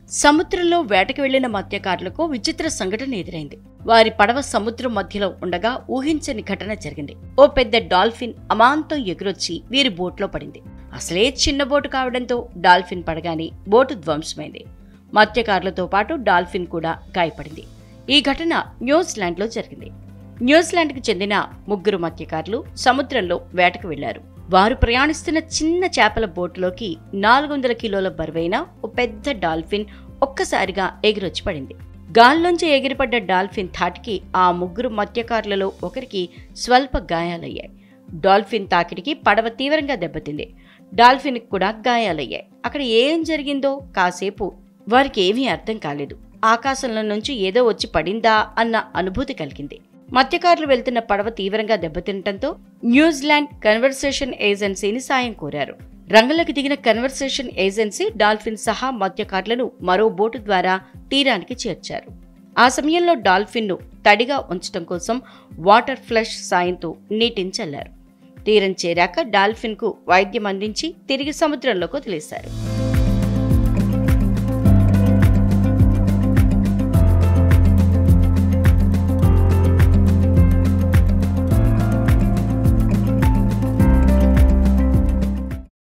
సముద్రంలో వేటకి వెళ్లిన మత్స్యకారులకు విచిత్ర సంఘటన ఎదురైంది. వారి పడవ సముద్రం మధ్యలో ఉండగా ఊహించని ఘటన జరిగింది. ఓ పెద్ద డాల్ఫిన్ అమాంతం ఎగురొచ్చి వీరి బోట్లో పడింది. అసలే చిన్న బోటు కావడంతో డాల్ఫిన్ పడగానే బోటు ధ్వంసమైంది. మత్స్యకారులతో పాటు డాల్ఫిన్ కూడా గాయపడింది. ఈ ఘటన న్యూజిలాండ్లో జరిగింది. న్యూజిలాండ్కి చెందిన 3 మత్స్యకారులు సముద్రంలో వేటకు వెళ్లారు. వారు ప్రయాణిస్తున్న చిన్న చేపల బోటులోకి 400 కిలోల బరువైన ఓ పెద్ద డాల్ఫిన్ ఒక్కసారిగా ఎగిరొచ్చి పడింది. గాల్లోంచి ఎగిరిపడ్డ డాల్ఫిన్ ధాటికి ఆ 3 మత్స్యకారులలో ఒకరికి స్వల్ప గాయాలయ్యాయి. డాల్ఫిన్ తాకిడికి పడవ తీవ్రంగా దెబ్బతింది. డాల్ఫిన్కి కూడా గాయాలయ్యాయి. అక్కడ ఏం జరిగిందో కాసేపు వారికి ఏమీ అర్థం కాలేదు. ఆకాశంలో నుంచి ఏదో వచ్చి పడిందా అన్న అనుభూతి కలిగింది. మత్స్యకారులు వెళ్తున్న పడవ తీవ్రంగా దెబ్బతినటంతో న్యూజిలాండ్ కన్వర్సేషన్ ఏజెన్సీని సాయం కోరారు. రంగంలోకి దిగిన కన్వర్సేషన్ ఏజెన్సీ డాల్ఫిన్ సహా మత్స్యకారులను మరో బోటు ద్వారా తీరానికి చేర్చారు. ఆ సమయంలో డాల్ఫిన్ను తడిగా ఉంచడం కోసం వాటర్ ఫ్లష్ సాయంతో నీటిని చల్లారు. తీరం చేరాక డాల్ఫిన్కు వైద్యం అందించి తిరిగి సముద్రంలోకి వదిలేశారు.